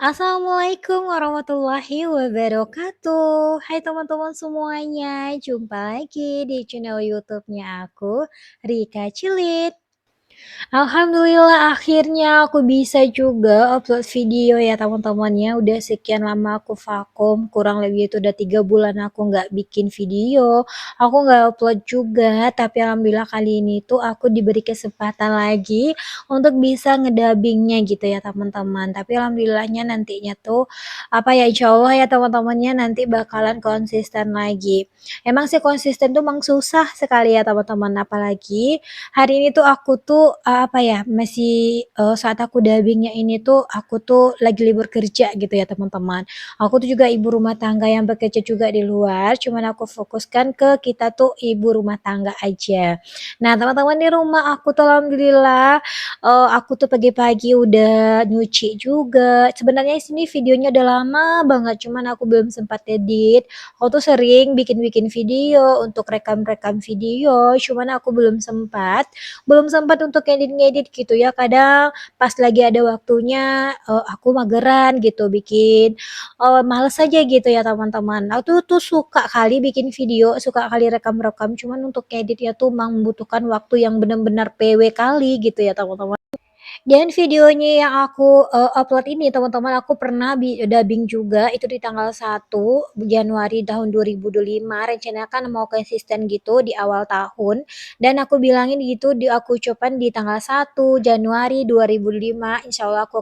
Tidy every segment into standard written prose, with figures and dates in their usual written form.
Assalamualaikum warahmatullahi wabarakatuh. Hai teman-teman semuanya, jumpa lagi di channel YouTube-nya aku, Rika Cilit. Alhamdulillah akhirnya aku bisa juga upload video ya teman-teman ya. Udah sekian lama aku vakum, kurang lebih itu udah 3 bulan aku nggak bikin video, aku nggak upload juga. Tapi alhamdulillah kali ini tuh aku diberi kesempatan lagi untuk bisa ngedabingnya gitu ya teman-teman. Tapi alhamdulillahnya nantinya tuh apa ya, insya Allah ya teman-temannya nanti bakalan konsisten lagi. Emang sih konsisten tuh emang susah sekali ya teman-teman, apalagi hari ini tuh aku tuh, apa ya, masih, saat aku dubbing ini tuh, aku tuh lagi libur kerja gitu ya teman-teman. Aku tuh juga ibu rumah tangga yang bekerja juga di luar, cuman aku fokuskan ke kita tuh ibu rumah tangga aja. Nah teman-teman di rumah aku tuh alhamdulillah, aku tuh pagi-pagi udah nyuci juga. Sebenarnya sini videonya udah lama banget, cuman aku belum sempat edit. Aku tuh sering bikin-bikin video untuk rekam-rekam video, cuman aku belum sempat untuk ngedit-ngedit gitu ya. Kadang pas lagi ada waktunya, aku mageran gitu bikin, males aja gitu ya teman-teman. Aku tuh suka kali bikin video, suka kali rekam-rekam, cuman untuk ngeditnya tuh membutuhkan waktu yang benar-benar PW kali gitu ya teman-teman. Dan videonya yang aku, upload ini teman-teman, aku pernah dubbing juga itu di tanggal 1 Januari tahun 2025, rencananya kan mau konsisten gitu di awal tahun, dan aku bilangin gitu aku ucapkan di tanggal 1 Januari 2005, insya Allah aku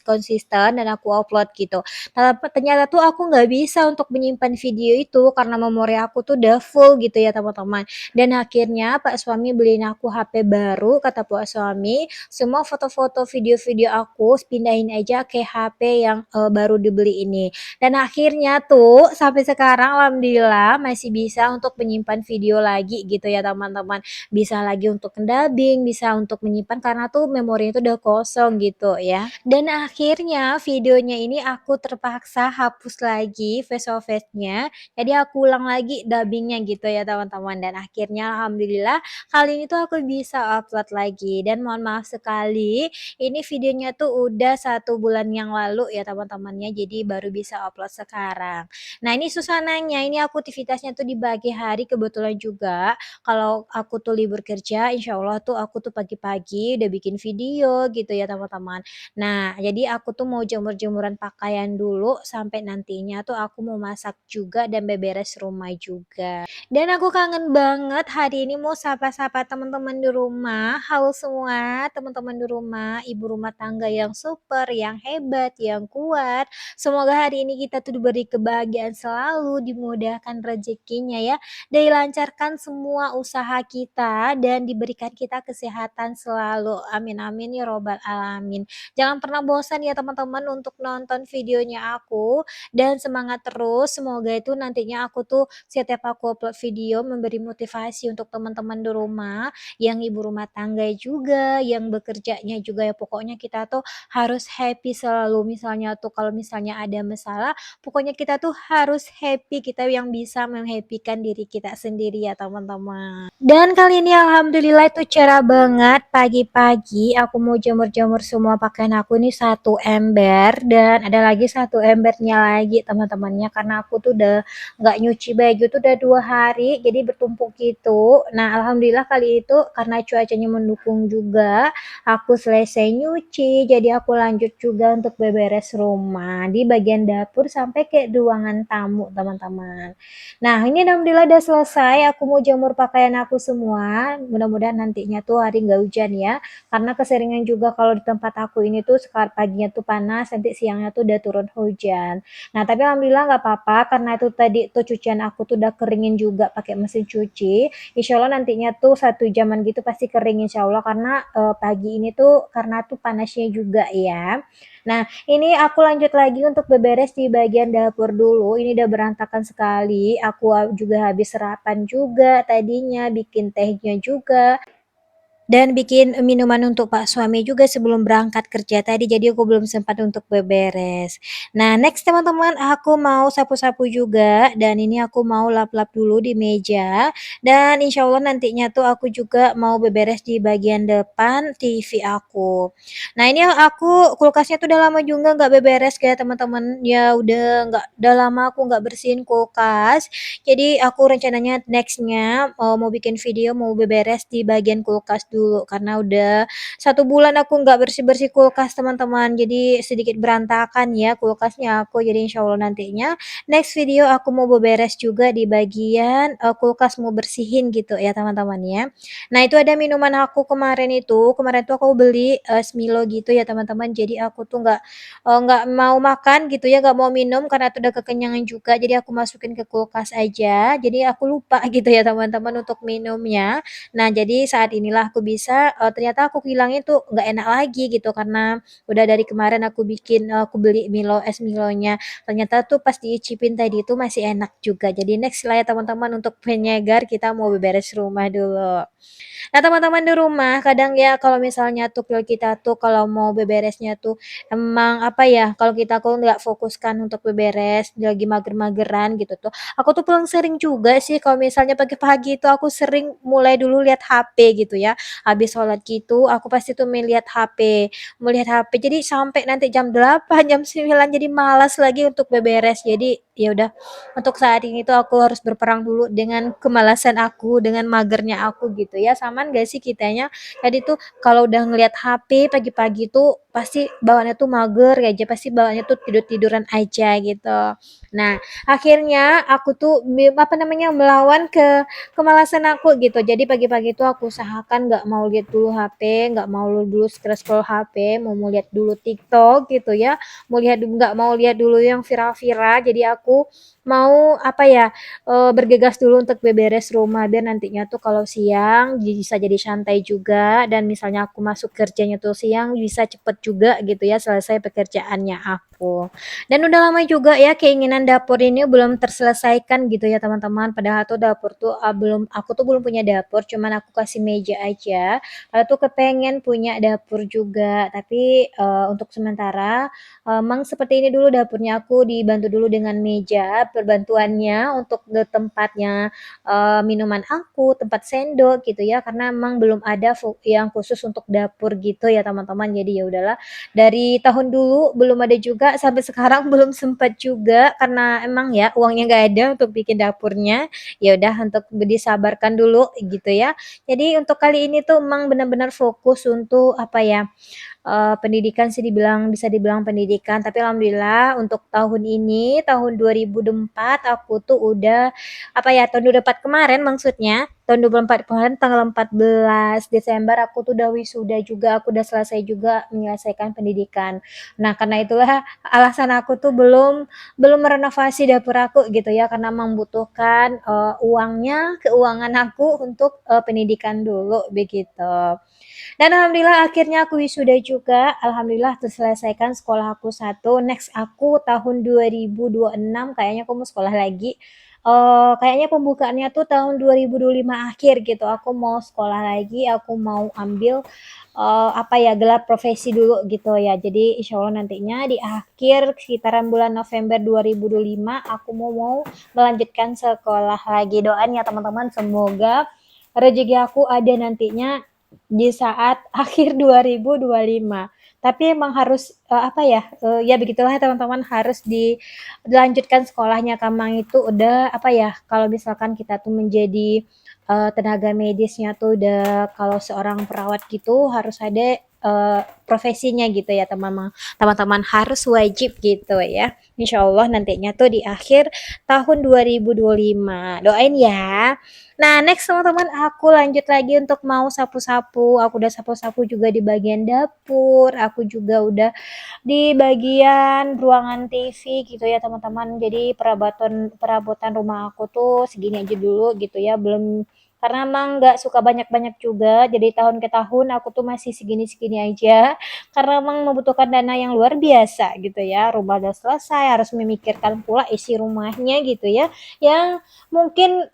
konsisten dan aku upload gitu. Ternyata tuh aku nggak bisa untuk menyimpan video itu karena memori aku tuh udah full gitu ya teman-teman, dan akhirnya pak suami beliin aku HP baru, kata pak suami, semua foto-foto, video-video aku pindahin aja ke HP yang, baru dibeli ini. Dan akhirnya tuh sampai sekarang alhamdulillah masih bisa untuk menyimpan video lagi gitu ya teman-teman. Bisa lagi untuk dubbing, bisa untuk menyimpan karena tuh memori itu udah kosong gitu ya. Dan akhirnya videonya ini aku terpaksa hapus lagi voice over-nya, jadi aku ulang lagi dubbingnya gitu ya teman-teman, dan akhirnya alhamdulillah kali ini tuh aku bisa upload lagi. Dan mohon maaf sekali, ini videonya tuh udah 1 bulan yang lalu ya teman-temannya, jadi baru bisa upload sekarang. Nah ini suasananya, ini aku aktivitasnya tuh di pagi hari kebetulan juga, kalau aku tuh libur kerja insya Allah tuh aku tuh pagi-pagi udah bikin video gitu ya teman-teman. Nah jadi aku tuh mau jemur-jemuran pakaian dulu sampai nantinya tuh aku mau masak juga dan beberes rumah juga. Dan aku kangen banget hari ini mau sapa-sapa teman-teman di rumah. Halo semua teman-teman di rumah, ibu rumah tangga yang super, yang hebat, yang kuat. Semoga hari ini kita tuh diberi kebahagiaan selalu, dimudahkan rezekinya ya, dilancarkan semua usaha kita dan diberikan kita kesehatan selalu. Amin amin ya robbal alamin. Jangan pernah bosan ya teman-teman untuk nonton videonya aku, dan semangat terus. Semoga itu nantinya aku tuh setiap aku upload video memberi motivasi untuk teman-teman di rumah, yang ibu rumah tangga juga, yang bekerjanya juga ya, pokoknya kita tuh harus happy selalu. Misalnya tuh kalau misalnya ada masalah, pokoknya kita tuh harus happy, kita yang bisa menghappykan diri kita sendiri ya teman-teman. Dan kali ini alhamdulillah itu cerah banget, pagi-pagi aku mau jemur-jemur semua pakaian aku ini 1 ember, dan ada lagi 1 embernya lagi teman-temannya, karena aku tuh udah nggak nyuci baju tuh udah 2 hari jadi bertumpuk gitu. Nah alhamdulillah kali itu karena cuacanya mendukung juga, aku selesai nyuci, jadi aku lanjut juga untuk beberes rumah di bagian dapur sampai ke ruangan tamu teman-teman. Nah ini alhamdulillah udah selesai, aku mau jemur pakaian aku semua, mudah-mudahan nantinya tuh hari nggak hujan ya, karena keseringan juga kalau di tempat aku ini tuh sekarang paginya tuh panas, nanti siangnya tuh udah turun hujan. Nah tapi alhamdulillah nggak apa-apa, karena itu tadi tuh cucian aku tuh udah keringin juga pakai mesin cuci, insya Allah nantinya tuh 1 jaman gitu pasti kering insya Allah, karena pagi ini tuh karena tuh panasnya juga ya. Nah ini aku lanjut lagi untuk beberes di bagian dapur dulu, ini udah berantakan sekali, aku juga habis sarapan juga tadinya, bikin tehnya juga. dan bikin minuman untuk Pak suami juga sebelum berangkat kerja tadi, jadi aku belum sempat untuk beberes. Nah, next teman-teman, aku mau sapu-sapu juga dan ini aku mau lap-lap dulu di meja dan insya Allah nantinya tuh aku juga mau beberes di bagian depan TV aku. Nah, ini aku kulkasnya tuh udah lama juga nggak beberes kayak teman-teman, ya udah lama aku nggak bersihin kulkas, jadi aku rencananya next-nya, mau bikin video mau beberes di bagian kulkas dulu karena udah 1 bulan aku nggak bersih-bersih kulkas teman-teman, jadi sedikit berantakan ya kulkasnya aku. Jadi insyaallah nantinya next video aku mau beberes juga di bagian, kulkas, mau bersihin gitu ya teman-teman ya. Nah itu ada minuman aku kemarin tuh aku beli, es Milo gitu ya teman-teman, jadi aku tuh nggak mau makan gitu ya, nggak mau minum karena itu udah kekenyangan juga, jadi aku masukin ke kulkas aja, jadi aku lupa gitu ya teman-teman untuk minumnya. Nah, jadi saat inilah aku bisa, ternyata aku hilangnya tuh nggak enak lagi gitu karena udah dari kemarin aku bikin, aku beli Milo, es Milonya, ternyata tuh pas diicipin tadi itu masih enak juga. Jadi next lah ya teman-teman untuk penyegar kita mau beberes rumah dulu. Nah, teman-teman di rumah kadang ya kalau misalnya tuh kita tuh kalau mau beberesnya tuh emang apa ya, kalau kita tuh nggak fokuskan untuk beberes, lagi mager-mageran gitu tuh, aku tuh pulang sering juga sih kalau misalnya pagi-pagi itu aku sering mulai dulu lihat HP gitu ya. Habis sholat gitu aku pasti tuh melihat HP, jadi sampai nanti jam 8 jam 9 jadi malas lagi untuk beberes. Jadi ya udah, untuk saat ini tuh aku harus berperang dulu dengan kemalasan aku, dengan magernya aku gitu ya. Samaan gak sih kitanya? Tadi tuh kalau udah ngelihat HP pagi-pagi tuh pasti bawaannya tuh mager aja, pasti bawaannya tuh tidur-tiduran aja gitu. Nah, akhirnya aku tuh apa namanya, melawan kemalasan aku gitu. Jadi pagi-pagi tuh aku usahakan nggak mau lihat dulu HP, nggak mau dulu scroll-scroll HP, mau lihat dulu TikTok gitu ya, nggak mau lihat dulu yang viral-viral. Jadi aku mau apa ya, bergegas dulu untuk beberes rumah biar nantinya tuh kalau siang bisa jadi santai juga dan misalnya aku masuk kerjanya tuh siang bisa cepet juga gitu ya selesai pekerjaannya aku. Dan udah lama juga ya keinginan dapur ini belum terselesaikan gitu ya teman-teman, padahal tuh dapur tuh, aku tuh belum punya dapur, cuman aku kasih meja aja. Aku tuh kepengen punya dapur juga, tapi, untuk sementara, emang seperti ini dulu dapurnya, aku dibantu dulu dengan meja, perbantuannya untuk tempatnya, minuman aku, tempat sendok gitu ya, karena emang belum ada yang khusus untuk dapur gitu ya teman-teman. Jadi ya udahlah, dari tahun dulu belum ada juga, sampai sekarang belum sempat juga karena emang ya uangnya nggak ada untuk bikin dapurnya. Ya udah untuk disabarkan dulu gitu ya. Jadi untuk kali ini tuh emang benar-benar fokus untuk apa ya, pendidikan sih bisa dibilang pendidikan, tapi alhamdulillah untuk tahun ini, tahun 2024 aku tuh udah apa ya, tahun 2024 kemarin maksudnya, tahun 2024 kemarin tanggal 14 Desember aku tuh udah wisuda juga, aku udah selesai juga menyelesaikan pendidikan. Nah, karena itulah alasan aku tuh belum belum merenovasi dapur aku gitu ya, karena membutuhkan, keuangan aku untuk, pendidikan dulu begitu. Dan alhamdulillah akhirnya aku wisuda juga, alhamdulillah terselesaikan sekolah aku satu, next aku tahun 2026 kayaknya aku mau sekolah lagi, kayaknya pembukaannya tuh tahun 2025 akhir gitu, aku mau sekolah lagi, aku mau ambil, apa ya, gelar profesi dulu gitu ya. Jadi insyaallah nantinya di akhir sekitaran bulan November 2025 aku mau melanjutkan sekolah lagi. Doain ya teman-teman semoga rezeki aku ada nantinya di saat akhir 2025. Tapi emang harus, apa ya, ya begitulah ya teman-teman, harus dilanjutkan sekolahnya. Kamang itu udah, apa ya, kalau misalkan kita tuh menjadi, tenaga medisnya tuh udah kalau seorang perawat gitu harus ada, profesinya gitu ya teman-teman, harus wajib gitu ya. Insyaallah nantinya tuh di akhir tahun 2025, doain ya. Nah, next teman-teman, aku lanjut lagi untuk mau sapu-sapu. Aku udah sapu-sapu juga di bagian dapur, aku juga udah di bagian ruangan TV gitu ya teman-teman. Jadi perabotan perabotan rumah aku tuh segini aja dulu gitu ya, belum karena emang nggak suka banyak-banyak juga, jadi tahun ke tahun aku tuh masih segini-segini aja, karena emang membutuhkan dana yang luar biasa gitu ya, rumah udah selesai, harus memikirkan pula isi rumahnya gitu ya, yang mungkin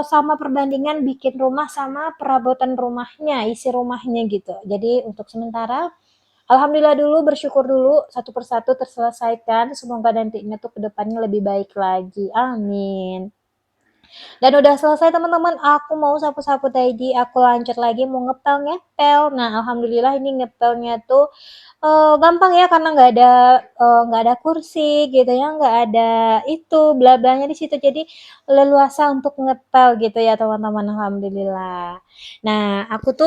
sama perbandingan bikin rumah sama perabotan rumahnya, isi rumahnya gitu. Jadi untuk sementara alhamdulillah dulu, bersyukur dulu, satu persatu terselesaikan, semoga nantinya tuh kedepannya lebih baik lagi, amin. Dan udah selesai teman-teman, aku mau sapu-sapu tadi, aku lanjut lagi mau ngepel-ngepel. Nah, alhamdulillah ini ngepelnya tuh gampang ya karena nggak ada kursi gitu ya, nggak ada itu bla-blanya di situ. Jadi leluasa untuk ngepel gitu ya teman-teman, alhamdulillah. Nah, aku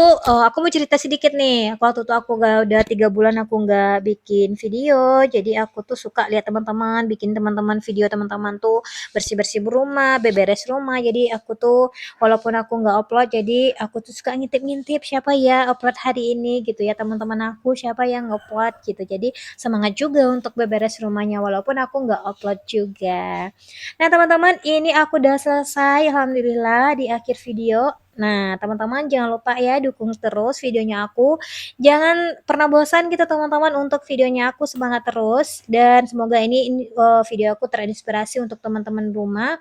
mau cerita sedikit nih. Waktu itu aku nggak udah 3 bulan aku nggak bikin video, jadi aku tuh suka lihat teman-teman, bikin teman-teman video teman-teman tuh bersih-bersih rumah, beberes rumah. Jadi aku tuh walaupun aku nggak upload, jadi aku tuh suka ngintip-ngintip siapa ya upload hari ini gitu ya teman-teman aku siapa yang upload gitu. Jadi semangat juga untuk beberes rumahnya walaupun aku nggak upload juga. Nah teman-teman ini aku udah selesai alhamdulillah di akhir video. Nah, teman-teman jangan lupa ya dukung terus videonya aku. Jangan pernah bosan gitu teman-teman untuk videonya aku semangat terus dan semoga ini video aku terinspirasi untuk teman-teman rumah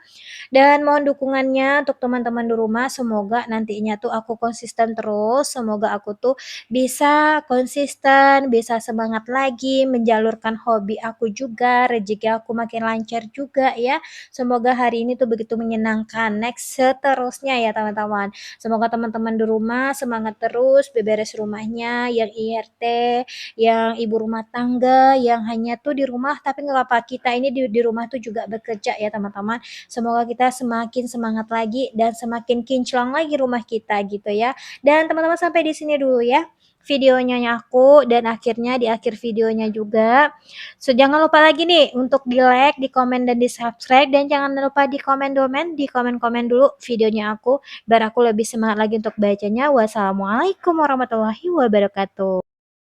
dan mohon dukungannya untuk teman-teman di rumah, semoga nantinya tuh aku konsisten terus, semoga aku tuh bisa konsisten, bisa semangat lagi menjalurkan hobi aku juga, rezeki aku makin lancar juga ya. Semoga hari ini tuh begitu menyenangkan. Next seterusnya ya teman-teman. Semoga teman-teman di rumah semangat terus beberes rumahnya, yang IRT, yang ibu rumah tangga, yang hanya tuh di rumah tapi nggak apa-apa kita ini di rumah tuh juga bekerja ya teman-teman. Semoga kita semakin semangat lagi dan semakin kinclong lagi rumah kita gitu ya. Dan teman-teman sampai di sini dulu ya videonya aku dan akhirnya di akhir videonya juga. So, jangan lupa lagi nih untuk di-like, di-komen dan di-subscribe dan jangan lupa di komen-komen dulu videonya aku biar aku lebih semangat lagi untuk bacanya. Wassalamualaikum warahmatullahi wabarakatuh.